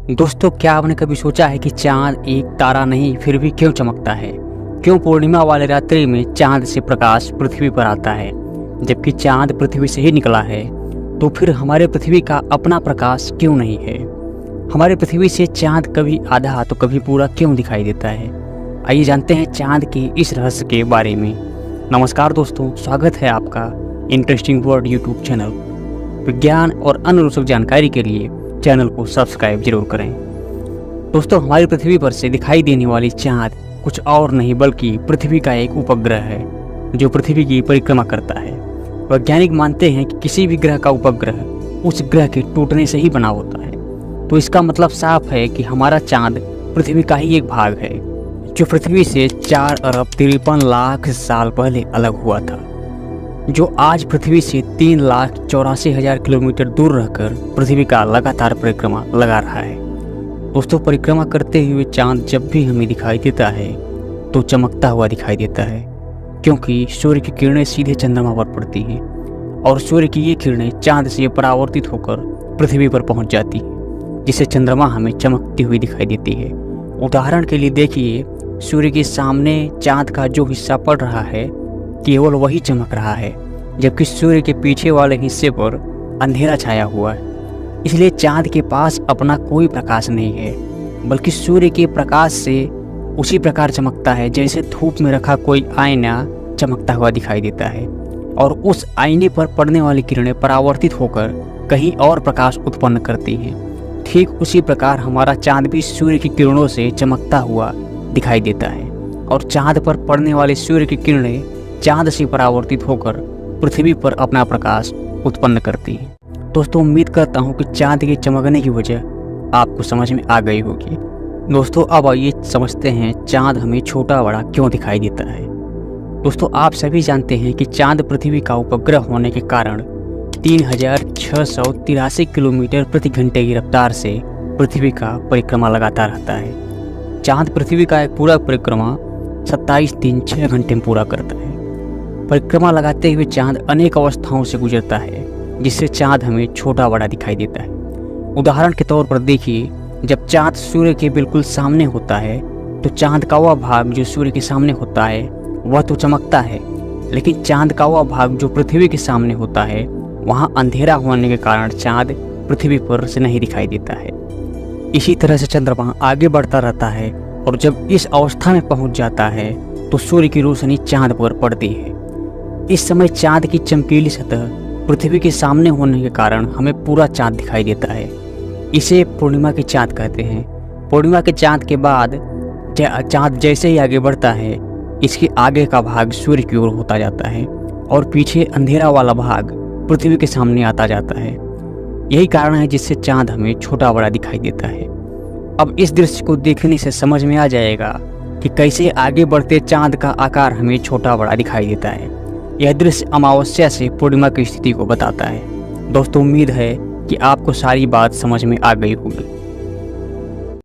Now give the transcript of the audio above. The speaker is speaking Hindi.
दोस्तों, क्या आपने कभी सोचा है कि चांद एक तारा नहीं फिर भी क्यों चमकता है? क्यों पूर्णिमा वाले रात्रि में चांद से प्रकाश पृथ्वी पर आता है, जबकि चांद पृथ्वी से ही निकला है? तो फिर हमारे पृथ्वी का अपना प्रकाश क्यों नहीं है? हमारे पृथ्वी से चांद कभी आधा तो कभी पूरा क्यों दिखाई देता है? आइए जानते हैं चांद के इस रहस्य के बारे में। नमस्कार दोस्तों, स्वागत है आपका इंटरेस्टिंग वर्ल्ड यूट्यूब चैनल। विज्ञान और अन्य रोचक जानकारी के लिए चैनल को सब्सक्राइब जरूर करें। दोस्तों, हमारी पृथ्वी पर से दिखाई देने वाली चांद कुछ और नहीं बल्कि पृथ्वी का एक उपग्रह है जो पृथ्वी की परिक्रमा करता है। वैज्ञानिक मानते हैं कि किसी भी ग्रह का उपग्रह उस ग्रह के टूटने से ही बना होता है। तो इसका मतलब साफ है कि हमारा चांद पृथ्वी का ही एक भाग है जो पृथ्वी से 4 अरब 53 लाख साल पहले अलग हुआ था, जो आज पृथ्वी से 3,84,000 किलोमीटर दूर रहकर पृथ्वी का लगातार परिक्रमा लगा रहा है। दोस्तों, परिक्रमा करते हुए चांद जब भी हमें दिखाई देता है तो चमकता हुआ दिखाई देता है, क्योंकि सूर्य की किरणें सीधे चंद्रमा पर पड़ती हैं और सूर्य की ये किरणें चांद से परावर्तित होकर पृथ्वी पर पहुंच जाती हैं, जिससे चंद्रमा हमें चमकती हुई दिखाई देती है। उदाहरण के लिए देखिए, सूर्य के सामने चांद का जो हिस्सा पड़ रहा है केवल वही चमक रहा है, जबकि सूर्य के पीछे वाले हिस्से पर अंधेरा छाया हुआ है। इसलिए चांद के पास अपना कोई प्रकाश नहीं है, बल्कि सूर्य के प्रकाश से उसी प्रकार चमकता है जैसे धूप में रखा कोई आईना चमकता हुआ दिखाई देता है और उस आईने पर पड़ने वाली किरणें परावर्तित होकर कहीं और प्रकाश उत्पन्न करती हैं। ठीक उसी प्रकार हमारा चांद भी सूर्य की किरणों से चमकता हुआ दिखाई देता है और चांद पर पड़ने वाली सूर्य की किरणें चांद से परावर्तित होकर पृथ्वी पर अपना प्रकाश उत्पन्न करती है। दोस्तों, उम्मीद करता हूँ कि चांद के चमकने की वजह आपको समझ में आ गई होगी। दोस्तों, अब आइए समझते हैं चांद हमें छोटा बड़ा क्यों दिखाई देता है। दोस्तों, आप सभी जानते हैं कि चांद पृथ्वी का उपग्रह होने के कारण 3,683 किलोमीटर प्रति घंटे की रफ्तार से पृथ्वी का परिक्रमा लगाता रहता है। चांद पृथ्वी का एक पूरा परिक्रमा 27 दिन 6 घंटे में पूरा करता है। परिक्रमा लगाते हुए चांद अनेक अवस्थाओं से गुजरता है, जिससे चांद हमें छोटा बड़ा दिखाई देता है। उदाहरण के तौर पर देखिए, जब चांद सूर्य के बिल्कुल सामने होता है तो चांद का वह भाग जो सूर्य के सामने होता है वह तो चमकता है, लेकिन चांद का वह भाग जो पृथ्वी के सामने होता है वहाँ अंधेरा होने के कारण चांद पृथ्वी पर से नहीं दिखाई देता है। इसी तरह से चंद्रमा आगे बढ़ता रहता है और जब इस अवस्था में पहुँच जाता है तो सूर्य की रोशनी चांद पर पड़ती है। इस समय चांद की चमकीली सतह पृथ्वी के सामने होने के कारण हमें पूरा चांद दिखाई देता है। इसे पूर्णिमा के चांद कहते हैं। पूर्णिमा के चांद के बाद चांद जैसे ही आगे बढ़ता है, इसके आगे का भाग सूर्य की ओर होता जाता है और पीछे अंधेरा वाला भाग पृथ्वी के सामने आता जाता है। यही कारण है जिससे चांद हमें छोटा बड़ा दिखाई देता है। अब इस दृश्य को देखने से समझ में आ जाएगा कि कैसे आगे बढ़ते चांद का आकार हमें छोटा बड़ा दिखाई देता है। यह दृश्य अमावस्या से पूर्णिमा की स्थिति को बताता है। दोस्तों, उम्मीद है कि आपको सारी बात समझ में आ गई होगी।